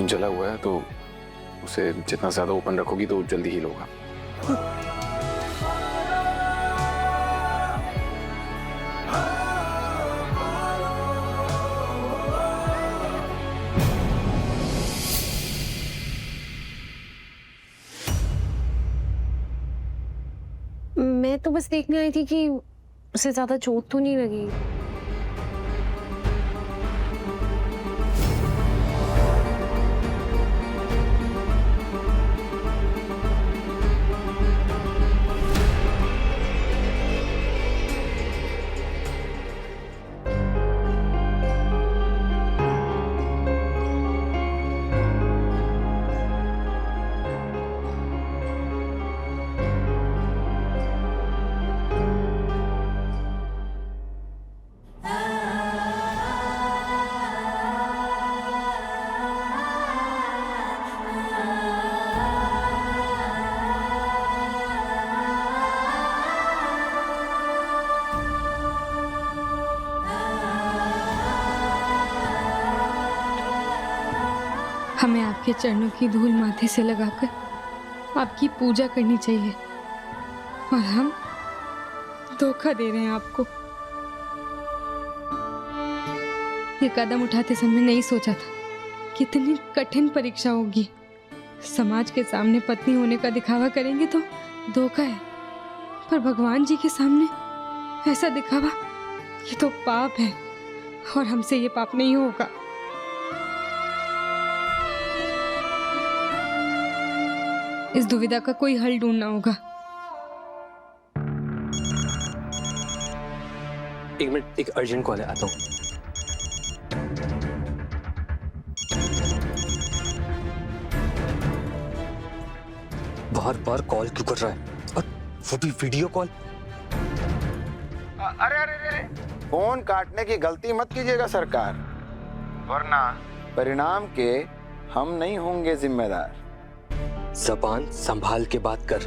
जला हुआ है, तो उसे जितना ज्यादा ओपन रखोगी तो जल्दी हील होगा। मैं तो बस देखने आई थी कि उसे ज्यादा चोट तो नहीं लगी। हमें आपके चरणों की धूल माथे से लगाकर आपकी पूजा करनी चाहिए, और हम धोखा दे रहे हैं आपको। ये कदम उठाते समय नहीं सोचा था कितनी कठिन परीक्षा होगी। समाज के सामने पत्नी होने का दिखावा करेंगे तो धोखा है, पर भगवान जी के सामने ऐसा दिखावा, ये तो पाप है, और हमसे ये पाप नहीं होगा। इस दुविधा का कोई हल ढूंढना होगा। एक मिनट, एक अर्जेंट कॉल है, आता हूँ। बार बार कॉल क्यों कर रहा है, और वो भी वीडियो कॉल? अरे अरे अरे, फोन काटने की गलती मत कीजिएगा सरकार, वरना परिणाम के हम नहीं होंगे जिम्मेदार। जबान संभाल के बात कर।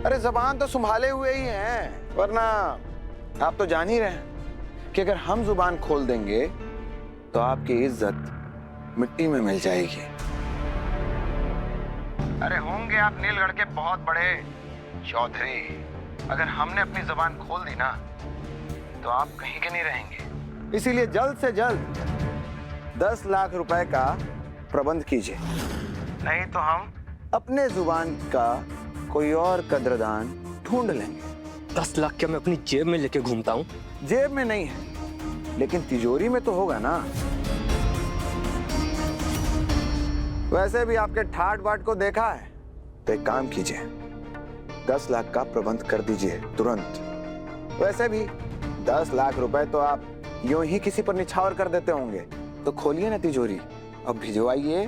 अरे जबान तो संभाले हुए ही हैं, वरना आप तो जान ही रहे हैं कि अगर हम जुबान खोल देंगे तो आपकी इज्जत मिट्टी में मिल जाएगी। अरे होंगे आप नीलगढ़ के बहुत बड़े चौधरी, अगर हमने अपनी जुबान खोल दी ना तो आप कहीं के नहीं रहेंगे। इसीलिए जल्द से जल्द 10 लाख रुपए का प्रबंध कीजिए, नहीं तो हम अपने जुबान का कोई और कद्रदान ढूंढ लेंगे। 10 लाख क्या मैं अपनी जेब में लेके घूमता हूँ? जेब में नहीं है, लेकिन तिजोरी में तो होगा ना। वैसे भी आपके ठाट बाट को देखा है, तो एक काम कीजिए, 10 लाख का प्रबंध कर दीजिए तुरंत। वैसे भी 10 लाख रुपए तो आप यूं ही किसी पर निछावर कर देते होंगे, तो खोलिए ना तिजोरी और भिजवाइए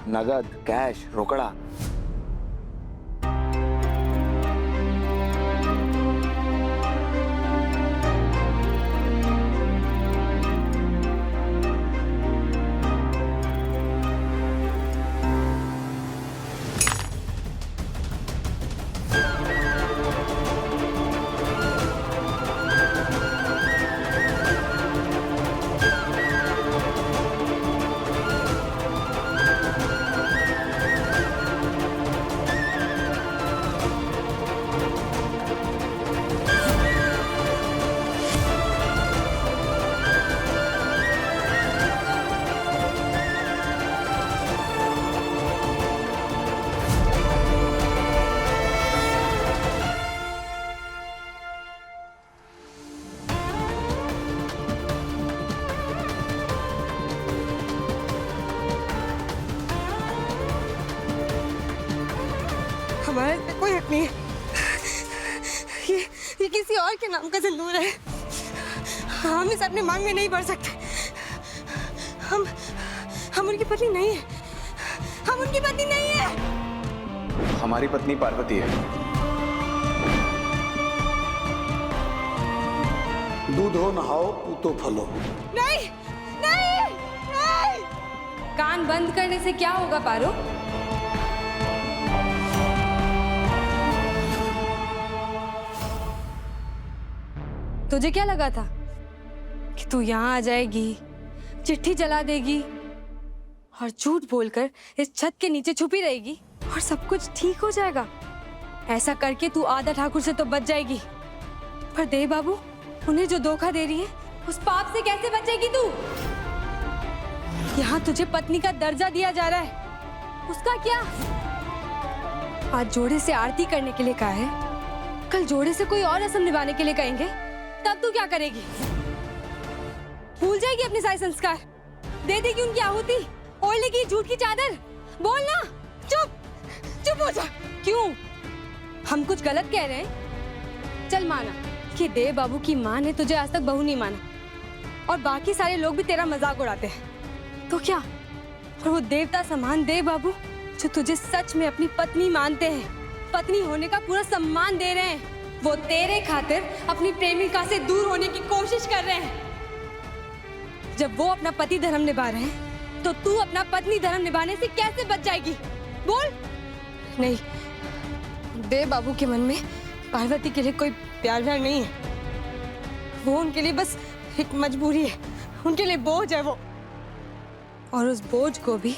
नगद, कैश, रोकड़ा। हमारा इसमें कोई हक नहीं है। ये किसी और के नाम का सिंदूर है। हम इसे अपने मांग में नहीं भर सकते। हम उनकी पत्नी नहीं है। हम उनकी पत्नी नहीं है। हमारी पत्नी पार्वती है। दूधो नहाओ पूतो फलो। नहीं नहीं नहीं। कान बंद करने से क्या होगा पारो? तुझे क्या लगा था कि कि तू यहाँ आ जाएगी, चिट्ठी जला देगी और झूठ बोलकर इस छत के नीचे छुपी रहेगी और सब कुछ ठीक हो जाएगा। ऐसा करके तू आदा ठाकुर से तो बच जाएगी, पर देव बाबू उन्हें जो धोखा दे रही है उस पाप से कैसे बचेगी तू? यहाँ तुझे पत्नी का दर्जा दिया जा रहा है, उसका क्या? आज जोड़े से आरती करने के लिए कहा है, कल जोड़े से कोई और रस्म निभाने के लिए कहेंगे, तब तू क्या करेगी? भूल जाएगी अपने सारे संस्कार, दे देगी उनकी आहुति, ओढ़ लेगी झूठ की चादर? बोल ना, चुप हो जा। क्यों? हम कुछ गलत कह रहे हैं? चल माना कि देव बाबू की माँ ने तुझे आज तक बहू नहीं माना और बाकी सारे लोग भी तेरा मजाक उड़ाते हैं, तो क्या? और वो देवता समान देव बाबू जो तुझे सच में अपनी पत्नी मानते हैं, पत्नी होने का पूरा सम्मान दे रहे हैं, वो तेरे खातिर अपनी प्रेमिका से दूर होने की कोशिश कर रहे हैं। जब वो अपना पति धर्म निभा रहे हैं, तो तू अपना पत्नी धर्म निभाने से कैसे बच जाएगी? बोल। नहीं, देव बाबू के मन में पार्वती के लिए कोई प्यार व्यार नहीं है, वो उनके लिए बस एक मजबूरी है, उनके लिए बोझ है वो। और उस बोझ को भी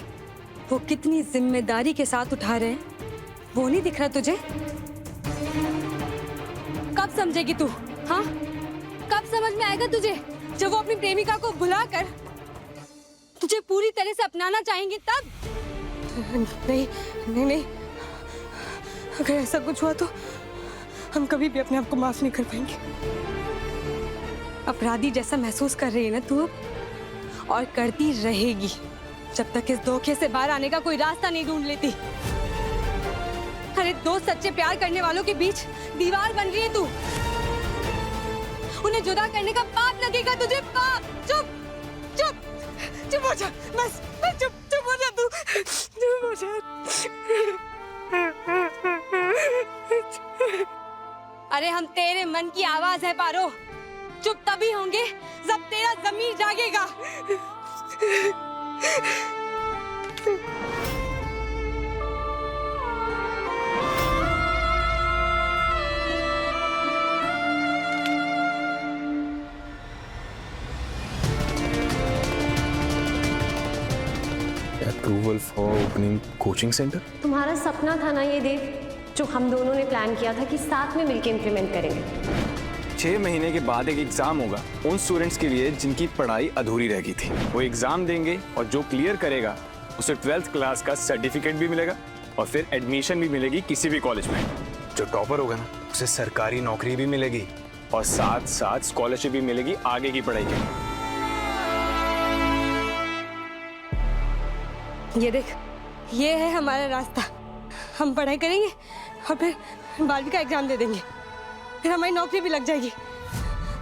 वो कितनी जिम्मेदारी के साथ उठा रहे हैं, वो नहीं दिख रहा तुझे? कब समझेगी तू? हाँ, कब समझ में आएगा तुझे? जब वो अपनी प्रेमिका को भुलाकर तुझे पूरी तरह से अपनाना चाहेंगे तब? नहीं, अगर ऐसा कुछ हुआ तो हम कभी भी अपने आप को माफ नहीं कर पाएंगे। अपराधी जैसा महसूस कर रही है ना तू, और करती रहेगी जब तक इस धोखे से बाहर आने का कोई रास्ता नहीं ढूंढ लेती। अरे दो सच्चे प्यार करने वालों के बीच दीवार बन रही है तू, उन्हें जुदा करने का पाप लगेगा तुझे, पाप। चुप हो जा, बस चुप हो जा तू, चुप हो जा। अरे हम तेरे मन की आवाज है पारो, चुप तभी होंगे जब तेरा ज़मीर जागेगा। Approval for opening coaching centre? तुम्हारा सपना था ना ये देव, जो हम दोनों ने प्लान किया था कि साथ में मिलकर इम्प्लीमेंट करेंगे। 6 महीने के बाद एक एग्जाम होगा उन स्टूडेंट्स के लिए जिनकी पढ़ाई अधूरी रह गई थी। वो एग्जाम देंगे और जो क्लियर करेगा उसे 12th क्लास का सर्टिफिकेट भी मिलेगा और फिर एडमिशन भी मिलेगी किसी भी कॉलेज में। जो टॉपर होगा ना उसे सरकारी नौकरी भी मिलेगी और साथ साथ स्कॉलरशिप भी मिलेगी आगे की पढ़ाई के लिए। ये देख, ये है हमारा रास्ता। हम पढ़ाई करेंगे और फिर 12वीं का एग्जाम दे देंगे, फिर हमारी नौकरी भी लग जाएगी,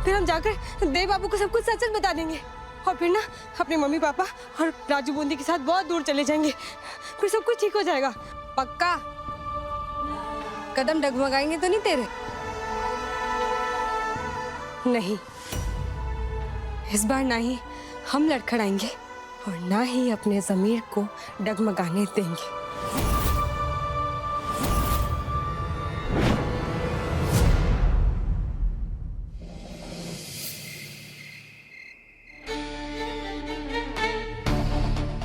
फिर हम जाकर देव बाबू को सब कुछ सच बता देंगे और फिर ना अपने मम्मी पापा और राजू बूंदी के साथ बहुत दूर चले जाएंगे, फिर सब कुछ ठीक हो जाएगा। पक्का? कदम डगमगाएंगे तो नहीं तेरे? नहीं, इस बार ना ही हम लड़खड़ाएंगे और ना ही अपने ज़मीर को डगमगाने देंगे।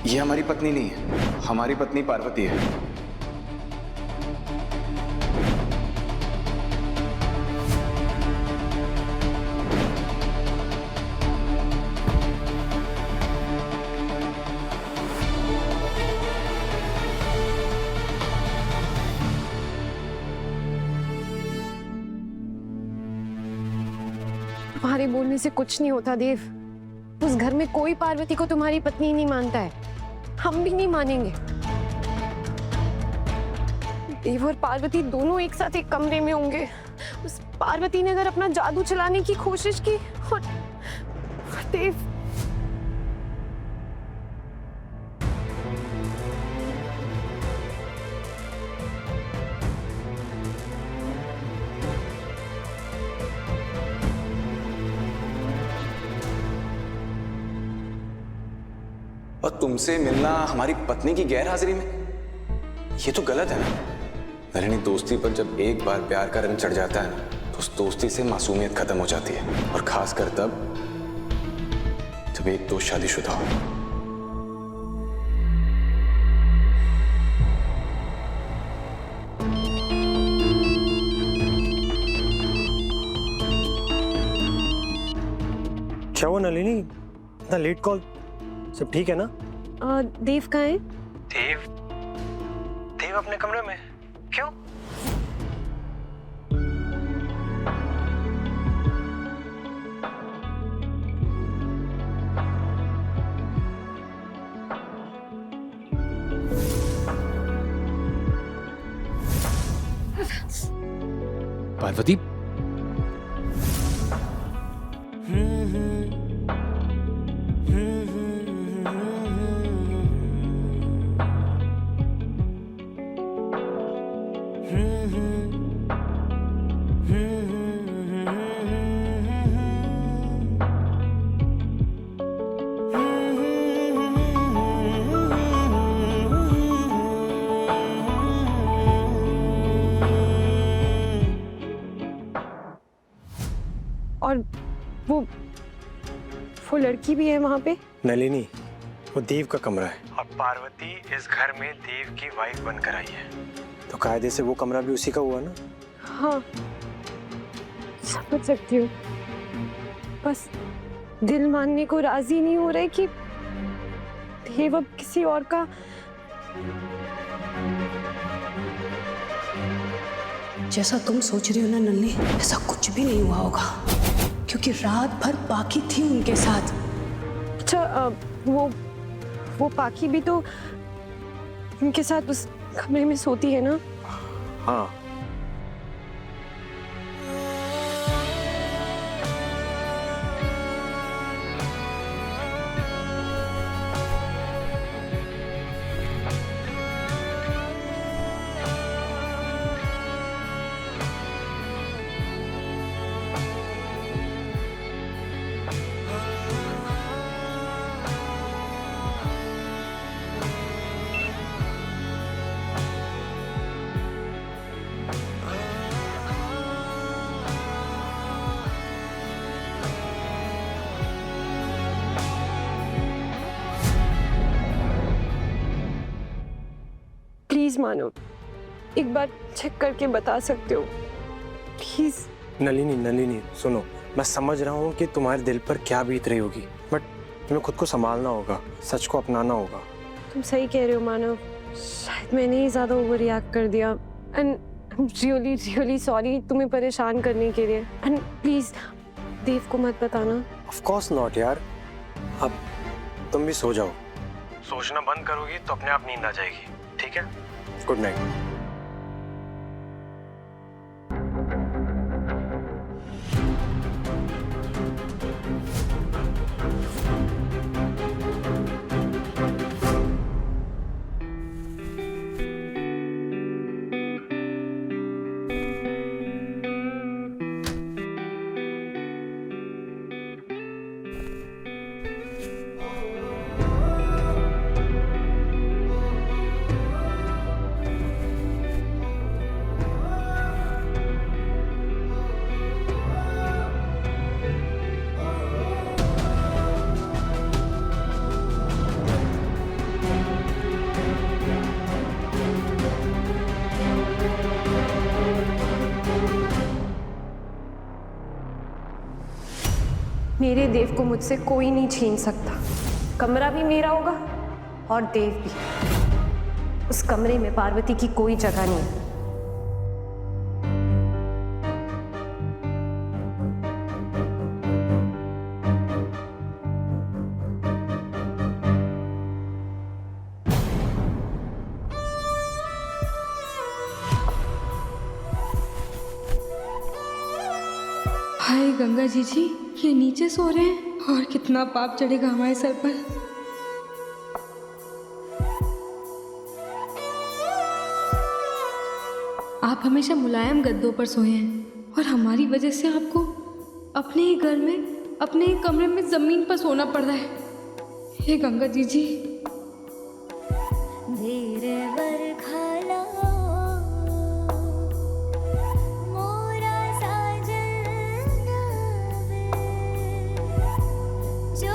ये हमारी पत्नी नहीं है, हमारी पत्नी पार्वती है। तुम्हारे बोलने से कुछ नहीं होता देव, उस घर में कोई पार्वती को तुम्हारी पत्नी नहीं मानता है, हम भी नहीं मानेंगे। देव और पार्वती दोनों एक साथ एक कमरे में होंगे। उस पार्वती ने अगर अपना जादू चलाने की कोशिश की और देव और तुमसे मिलना हमारी पत्नी की गैर हाजिरी में, ये तो गलत है ना। नलिनी, दोस्ती पर जब एक बार प्यार का रंग चढ़ जाता है ना तो उस दोस्ती से मासूमियत खत्म हो जाती है, और खासकर तब तब एक दो शादीशुदा हो। क्या हुआ नलिनी, इतना लेट कॉल? सब ठीक है ना? देव कहाँ है? देव देव अपने कमरे में। क्यों? पार्वती, और वो लड़की भी है वहाँ पे? नलिनी, वो देव का कमरा है और पार्वती इस घर में देव की वाइफ बनकर आई है, तो कायदे से वो कमरा भी उसी का हुआ ना। हाँ, समझ सकती हूँ, बस दिल मानने को राजी नहीं हो रहे कि देव अब किसी और का। जैसा तुम सोच रही हो ना नन्ही, ऐसा कुछ भी नहीं हुआ होगा, क्योंकि रात भर पाखी थी उनके साथ। अच्छा, वो पाखी भी तो उनके साथ उस कमरे में सोती है ना? हाँ, प्लीज मानो, एक बार चेक करके बता सकते हो प्लीज? नलिनी नलिनी सुनो, मैं समझ रहा हूँ कि तुम्हारे दिल पर क्या बीत रही होगी, बट तुम्हें खुद को संभालना होगा, सच को अपनाना होगा। तुम सही कह रहे हो मानव, शायद मैंने ही ज्यादा ओवर रिएक्ट कर दिया, एंड रियली रियली सॉरी तुम्हें परेशान करने के लिए, एंड प्लीज देव को मत बताना। ऑफ कोर्स नॉट यार, अब तुम भी सो जाओ, सोचना बंद करोगी तो अपने आप नींद आ जाएगी, ठीक है? Good night. मेरे देव को मुझसे कोई नहीं छीन सकता, कमरा भी मेरा होगा और देव भी। उस कमरे में पार्वती की कोई जगह नहीं है। हाय गंगा जी, ये नीचे सो रहे हैं और कितना पाप चढ़ेगा हमारे सर पर। आप हमेशा मुलायम गद्दों पर सोए हैं और हमारी वजह से आपको अपने ही घर में, अपने ही कमरे में जमीन पर सोना पड़ रहा है। हे गंगा जी धीरे बरखाला मोरा साजन वे, जो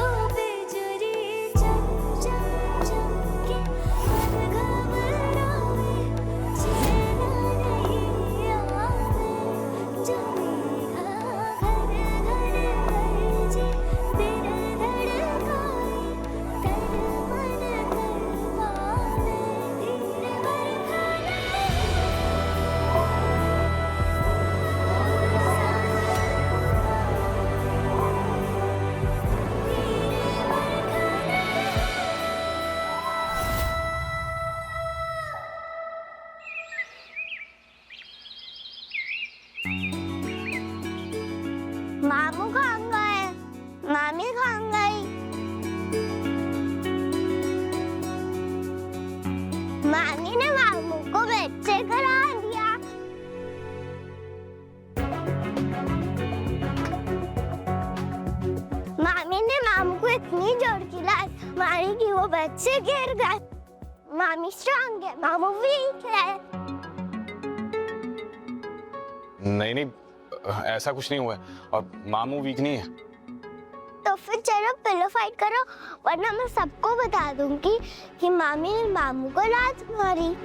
गिलास मारी कि वो बेड से गिर गए। मामी स्ट्रांग है, मामू वीक है। नहीं नहीं, ऐसा कुछ नहीं हुआ है और मामू वीक नहीं है। तो फिर चलो पिलो फाइट करो, वरना मैं सबको बता दूंगी कि मामी ने मामू को लात मारी।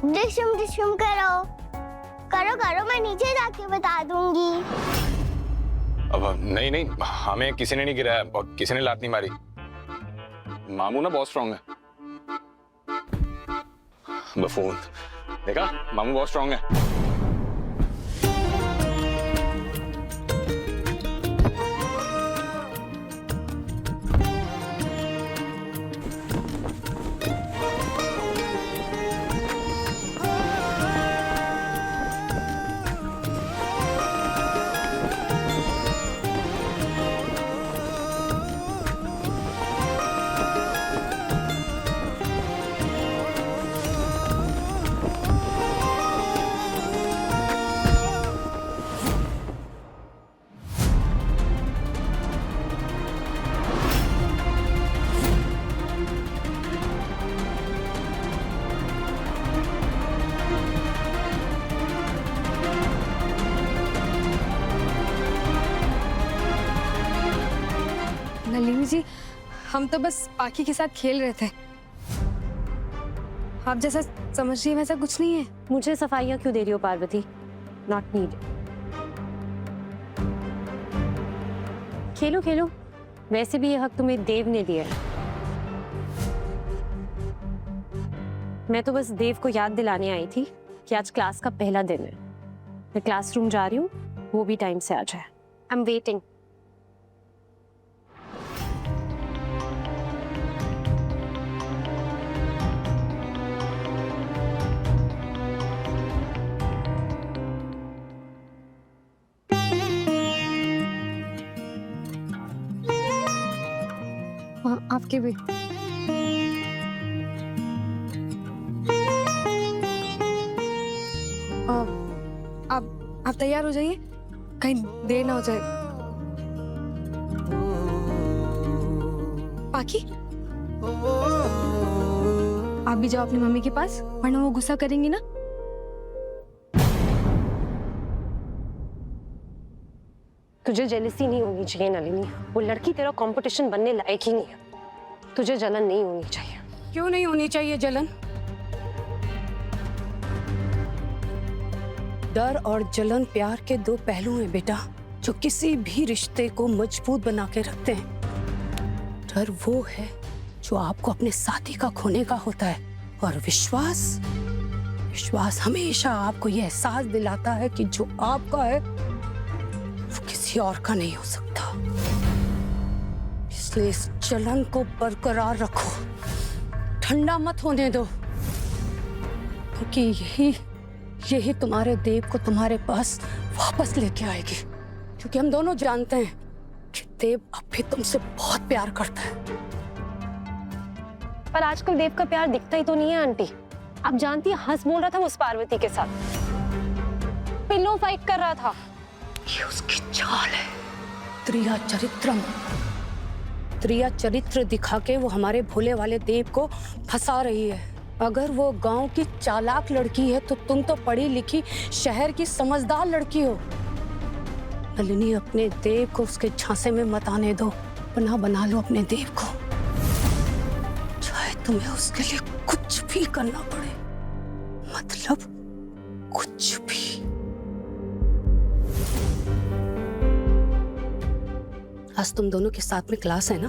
डिशुम करो करो करो, मैं नीचे जाके बता दूंगी। अब नहीं नहीं, हमें किसी ने नहीं गिराया और किसी ने लात नहीं मारी। मामू ना बहुत स्ट्रांग है। बफून, देखा, मामू बहुत स्ट्रांग है। नलिनी जी, हम तो बस पाखी के साथ खेल रहे थे। आप जैसा समझ रही है वैसा कुछ नहीं है। मुझे सफाइयाँ क्यों दे रही हो पार्वती? Not need. खेलो खेलो, वैसे भी ये हक तुम्हें देव ने दिया है। मैं तो बस देव को याद दिलाने आई थी कि आज क्लास का पहला दिन है। मैं क्लासरूम जा रही हूँ, वो भी टाइम से आ जाए। I am waiting. आपके भी। आप तैयार हो जाइए, कहीं देर ना हो जाए। पाखी, आप भी जाओ अपनी मम्मी के पास, वरना वो गुस्सा करेंगी ना। तुझे जेलसी नहीं होनी चाहिए नलिनी। वो लड़की तेरा कंपटीशन बनने लायक ही नहीं है। तुझे जलन नहीं होनी चाहिए। क्यों नहीं होनी चाहिए जलन? डर और जलन प्यार के दो पहलू हैं बेटा, जो किसी भी रिश्ते को मजबूत बना के रखते हैं। डर वो है जो आपको अपने साथी का खोने का होता है, और विश्वास हमेशा आपको यह एहसास दिलाता है कि जो आपका है वो किसी और का नहीं हो सकता। इसलिए इस जलन को बरकरार रखो, ठंडा मत होने दो, क्योंकि यही तुम्हारे देव को तुम्हारे पास वापस लेके आएगी। क्योंकि हम दोनों जानते हैं कि देव अब भी तुमसे बहुत प्यार करता है। पर आजकल देव का प्यार दिखता ही तो नहीं है आंटी। आप जानती है, हंस बोल रहा था उस पार्वती के साथ, पिल्लो फाइट कर रहा था। ये उसकी चाल है, त्रिया चरित्र दिखा के वो हमारे भोले वाले देव को फंसा रही है। अगर वो गांव की चालाक लड़की है तो तुम तो पढ़ी लिखी शहर की समझदार लड़की हो। नलिनी, अपने देव को उसके झांसे में मत आने दो। बना लो अपने देव को, चाहे तुम्हें उसके लिए कुछ भी करना पड़े, मतलब कुछ भी। आज तुम दोनों के साथ में क्लास है ना?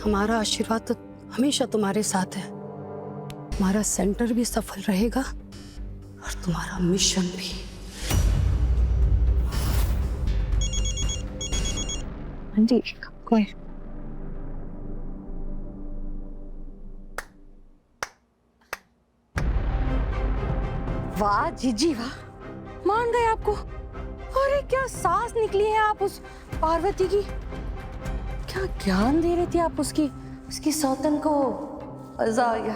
हमारा आशीर्वाद तो हमेशा तुम्हारे साथ है। तुम्हारा सेंटर भी सफल रहेगा और तुम्हारा मिशन भी। आंटी, कोई वाह जीजी वाह, मान गए आपको। अरे क्या सांस निकली है आप उस पार्वती की। क्या ज्ञान दे रही थी आप उसकी सौतन को। मजा आ गया।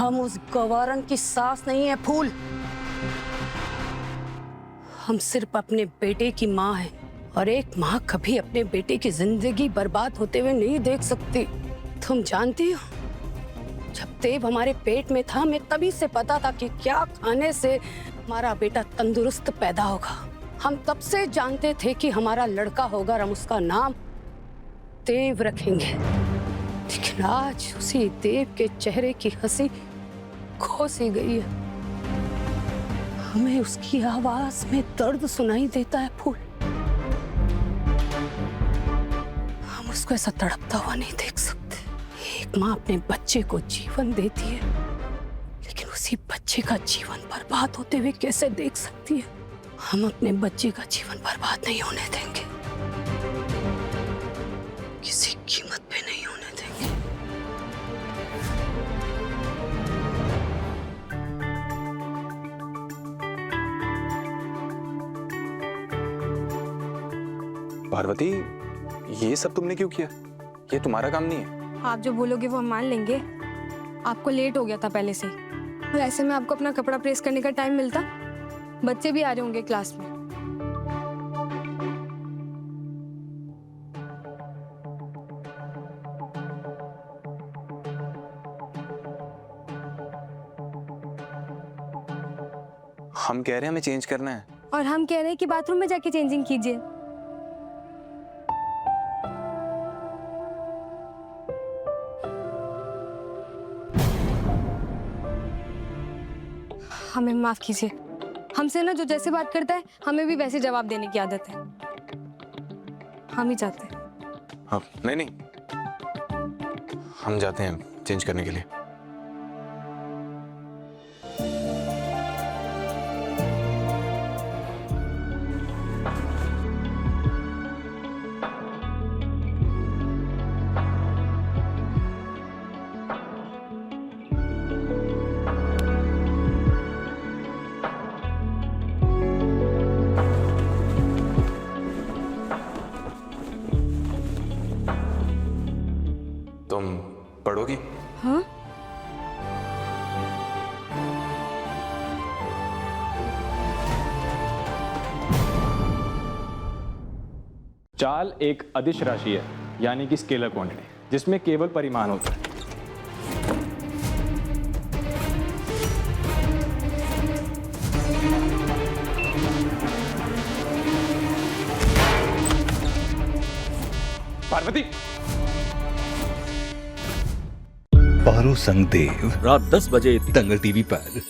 हम उस गवारन की सास नहीं है फूल। हम सिर्फ अपने बेटे की माँ हैं और एक माँ कभी अपने बेटे की जिंदगी बर्बाद होते हुए नहीं देख सकती। तुम जानती हो, जब देव हमारे पेट में था, हमें तभी से पता था कि क्या खाने से हमारा बेटा तंदुरुस्त पैदा होगा। हम तब से जानते थे कि हमारा लड़का होगा और हम उसका नाम देव रखेंगे। लेकिन आज उसी देव के चेहरे की हंसी खो सी गई है। हमें उसकी आवाज में दर्द सुनाई देता है फूल। हम उसको ऐसा तड़पता हुआ नहीं देख सकते। एक माँ अपने बच्चे को जीवन देती है, लेकिन उसी बच्चे का जीवन बर्बाद होते हुए कैसे देख सकती है? हम अपने बच्चे का जीवन बर्बाद नहीं होने देंगे, किसी कीमत पे नहीं होने देंगे। पार्वती, ये सब तुमने क्यों किया? ये तुम्हारा काम नहीं है। आप जो बोलोगे वो हम मान लेंगे। आपको लेट हो गया था पहले से ही, और ऐसे में आपको अपना कपड़ा प्रेस करने का टाइम मिलता। बच्चे भी आ रहे होंगे क्लास में। हम कह रहे हैं हमें चेंज करना है। और हम कह रहे हैं कि बाथरूम में जाके चेंजिंग कीजिए। हमें माफ कीजिए। हमसे ना जो जैसे बात करता है, हमें भी वैसे जवाब देने की आदत है। हम ही चाहते हैं। हाँ, नहीं, हम जाते हैं चेंज करने के लिए। तुम पढ़ोगी? हाँ? चाल एक अदिश राशि है, यानी कि स्केलर क्वांटिटी, जिसमें केवल परिमाण होता है। पार्वती, पारो संग देव रात 10 बजे दंगल टीवी पर।